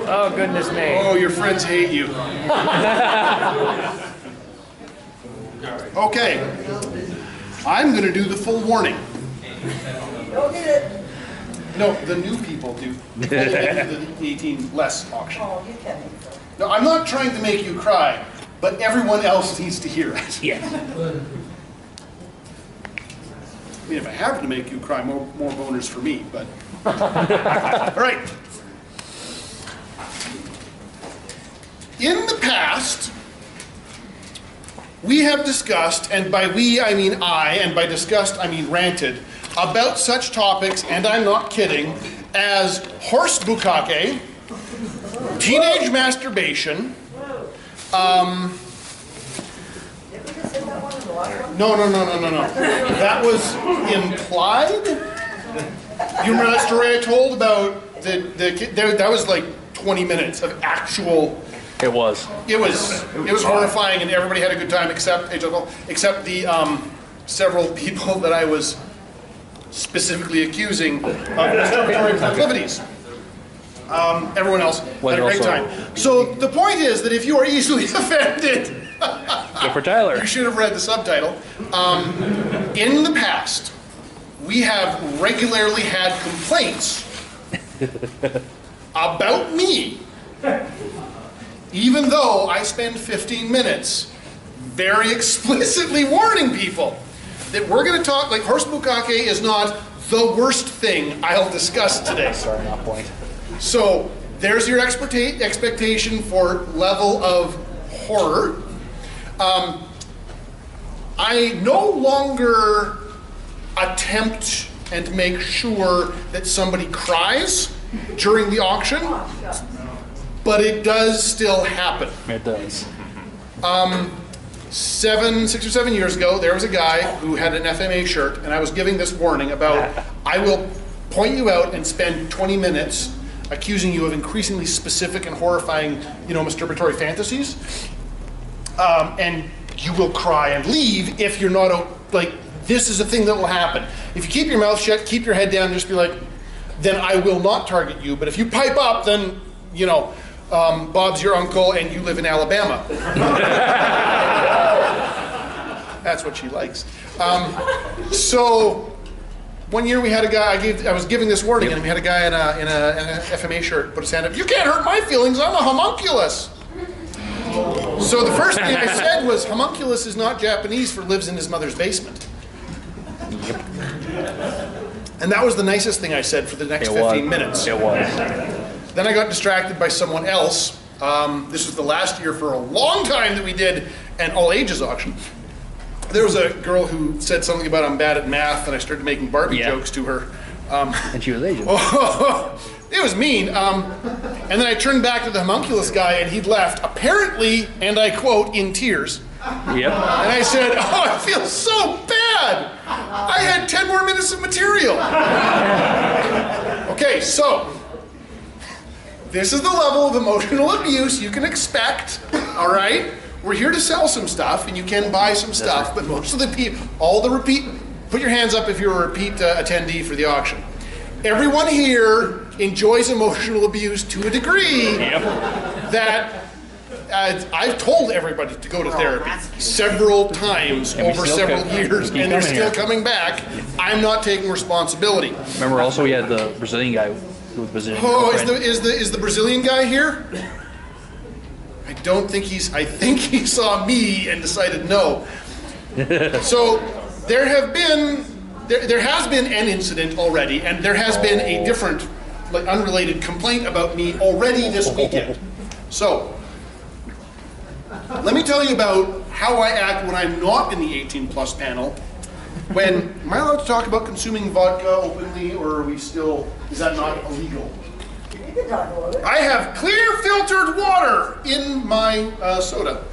Oh, goodness me. Oh, your friends hate you. Okay. I'm going to do the full warning. Don't get it. No, the new people do. The 18 less auction. Oh, you can't. No, I'm not trying to make you cry, but everyone else needs to hear it. Yes. I mean, if I have to make you cry, more boners for me, but... All right. In the past, we have discussed, and by we I mean I, and by discussed I mean ranted, about such topics, and I'm not kidding, as horse bukkake, teenage masturbation, no. That was implied. You remember that story I told about the kid? That was like 20 minutes of actual. It was. It was horrifying, and everybody had a good time except the several people that I was specifically accusing of masturbatory proclivities. Everyone else had a great time. So the point is that if you are easily offended, good for Tyler. You should have read the subtitle. In the past, we have regularly had complaints about me, even though I spend 15 minutes very explicitly warning people that we're going to talk, like horse bukkake is not the worst thing I'll discuss today. Sorry, not point. So there's your expectation for level of horror. I no longer attempt and make sure that somebody cries during the auction, but it does still happen. It does. 6 or 7 years ago, there was a guy who had an FMA shirt, and I was giving this warning about, I will point you out and spend 20 minutes accusing you of increasingly specific and horrifying, masturbatory fantasies. And you will cry and leave if you're not, this is a thing that will happen. If you keep your mouth shut, keep your head down, and just be like, then I will not target you. But if you pipe up, then, Bob's your uncle and you live in Alabama. That's what she likes. So one year we had a guy, I was giving this warning, and we had a guy in an FMA shirt put his hand up, "You can't hurt my feelings, I'm a homunculus." So the first thing I said was, homunculus is not Japanese for lives in his mother's basement. And that was the nicest thing I said for the next 15 minutes. It was. Then I got distracted by someone else. This was the last year for a long time that we did an all ages auction. There was a girl who said something about I'm bad at math, and I started making Barbie jokes to her. And she was Asian. It was mean. And then I turned back to the homunculus guy, and he'd left, apparently, and I quote, in tears. Yep. And I said, "Oh, I feel so bad. I had 10 more minutes of material." Okay, so this is the level of emotional abuse you can expect, all right? We're here to sell some stuff, and you can buy some stuff, but most of the people, put your hands up if you're a repeat attendee for the auction. Everyone here enjoys emotional abuse to a degree that I've told everybody to go to therapy several times over several years, and they're still coming back. I'm not taking responsibility. Remember also we had the Brazilian guy who was Brazilian. Oh, is the Brazilian guy here? I don't think I think he saw me and decided no. So there has been an incident already, and there has been a different, unrelated complaint about me already this weekend. So let me tell you about how I act when I'm not in the 18 plus panel. Am I allowed to talk about consuming vodka openly, or are we still, is that not illegal? You can talk about it. I have clear filtered water in my soda.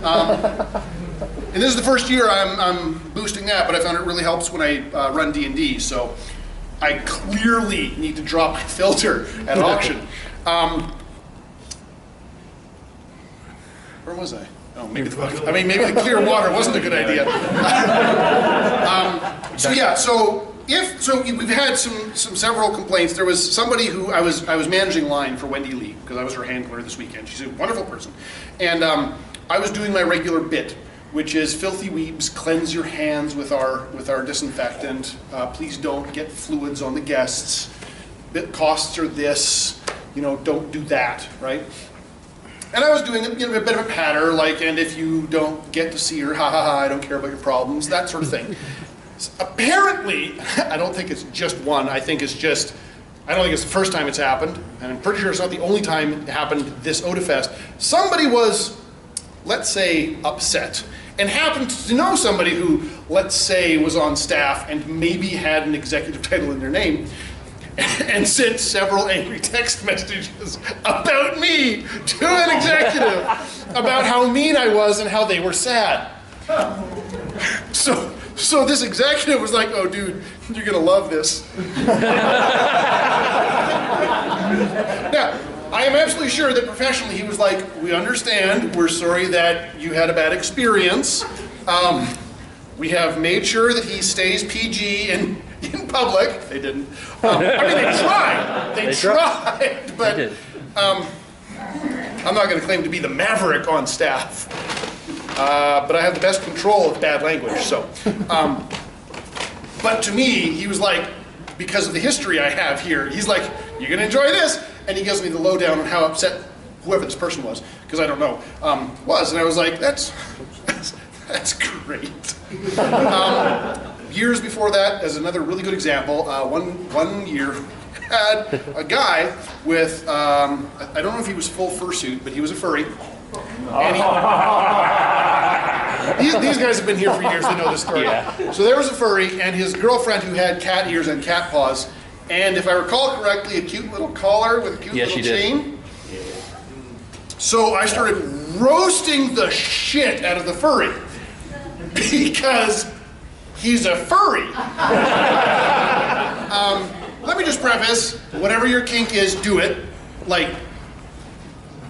And this is the first year I'm boosting that, but I found it really helps when I run D&D, so I clearly need to drop my filter at auction. Where was I? Oh, maybe maybe the clear water wasn't a good idea. So So we've had several complaints. There was somebody who I was managing line for Wendy Lee because I was her handler this weekend. She's a wonderful person, and I was doing my regular bit, which is filthy weebs, cleanse your hands with our disinfectant. Please don't get fluids on the guests. Bit costs are this, don't do that, right? And I was doing a bit of a patter, like, and if you don't get to see her, ha ha ha, I don't care about your problems, that sort of thing. Apparently, I don't think it's just one. I don't think it's the first time it's happened, and I'm pretty sure it's not the only time it happened this Otafest. Somebody was, let's say, upset, and happened to know somebody who, let's say, was on staff and maybe had an executive title in their name, and sent several angry text messages about me to an executive about how mean I was and how they were sad. So this executive was like, oh dude, you're gonna love this. Now, I am absolutely sure that professionally he was like, we understand, we're sorry that you had a bad experience. We have made sure that he stays PG in public. They didn't. I mean, they tried. They tried, but I'm not gonna claim to be the maverick on staff. But I have the best control of bad language, so. But to me, he was like, because of the history I have here, he's like, you're gonna enjoy this, and he gives me the lowdown on how upset whoever this person was, because I don't know, was, and I was like, that's great. Years before that, as another really good example, one year, had a guy with, I don't know if he was full fursuit, but he was a furry. And these guys have been here for years, they know this story. Yeah. So there was a furry and his girlfriend who had cat ears and cat paws, and if I recall correctly, a cute little collar with a cute little chain. So I started roasting the shit out of the furry because he's a furry. Let me just preface, whatever your kink is, do it. Like,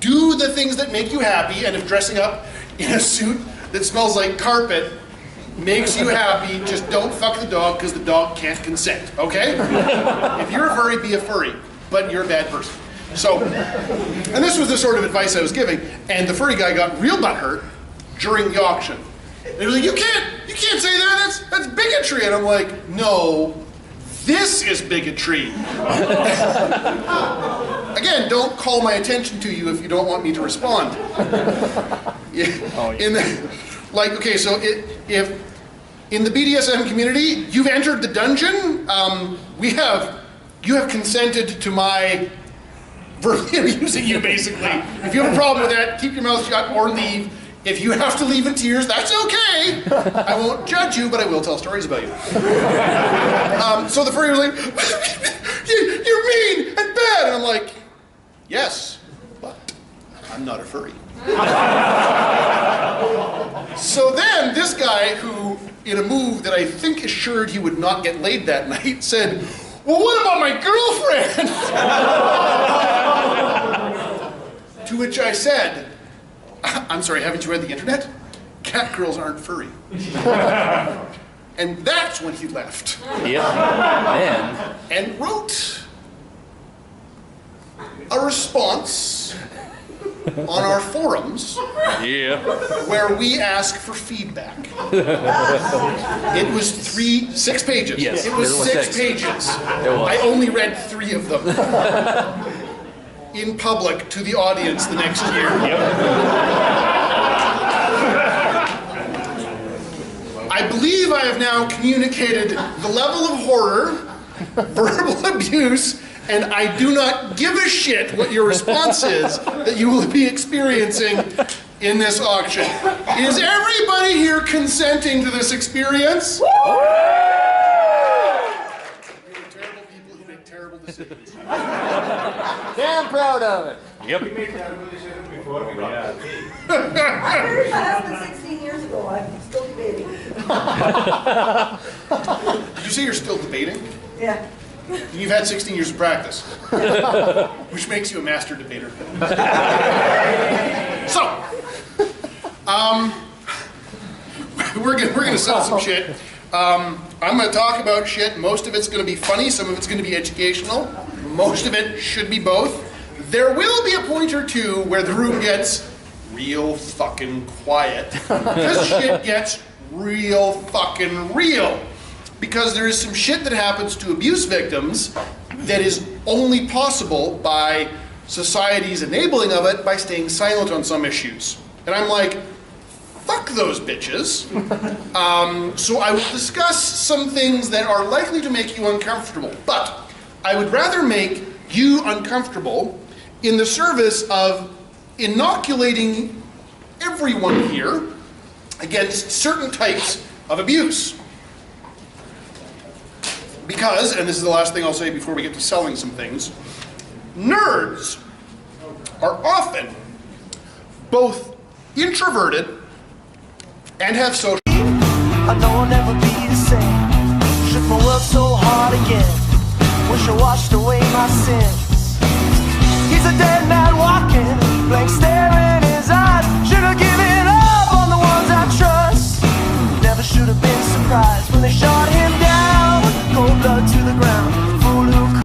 do the things that make you happy, and if dressing up in a suit that smells like carpet makes you happy, just don't fuck the dog because the dog can't consent, okay? If you're a furry, be a furry, but you're a bad person. So, and this was the sort of advice I was giving, and the furry guy got real butthurt during the auction. And he was like, you can't say that, that's bigotry. And I'm like, no, this is bigotry. Again, don't call my attention to you if you don't want me to respond. Okay, so if in the BDSM community, you've entered the dungeon, you have consented to my verbally abusing you, basically. If you have a problem with that, keep your mouth shut or leave. If you have to leave in tears, that's okay. I won't judge you, but I will tell stories about you. So the furry was like, you're mean and bad. And I'm like, yes, but I'm not a furry. So then this guy, who, in a move that I think assured he would not get laid that night, said, well, what about my girlfriend? To which I said, I'm sorry, haven't you read the internet? Cat girls aren't furry. And that's when he left. Yep. Man. And wrote a response on our forums, yeah, where we ask for feedback. It was 6 pages. Yes, it was 6 pages. I only read 3 of them. In public to the audience the next year. Yep. I believe I have now communicated the level of horror, verbal abuse, and I do not give a shit what your response is that you will be experiencing in this auction. Is everybody here consenting to this experience? Terrible decisions. Damn proud of it. Yep. I married my husband 16 years ago. I'm still debating. Did you say you're still debating? Yeah. You've had 16 years of practice, which makes you a master debater. So, we're gonna sell some shit. I'm going to talk about shit. Most of it's going to be funny. Some of it's going to be educational. Most of it should be both. There will be a point or two where the room gets real fucking quiet. Because shit gets real fucking real. Because there is some shit that happens to abuse victims that is only possible by society's enabling of it by staying silent on some issues. And I'm like, fuck those bitches. So I will discuss some things that are likely to make you uncomfortable. But I would rather make you uncomfortable in the service of inoculating everyone here against certain types of abuse. Because, and this is the last thing I'll say before we get to selling some things, nerds are often both introverted and have social. I know I'll never be the same. Shook my world so hard again. Wish I washed away my sins. He's a dead man.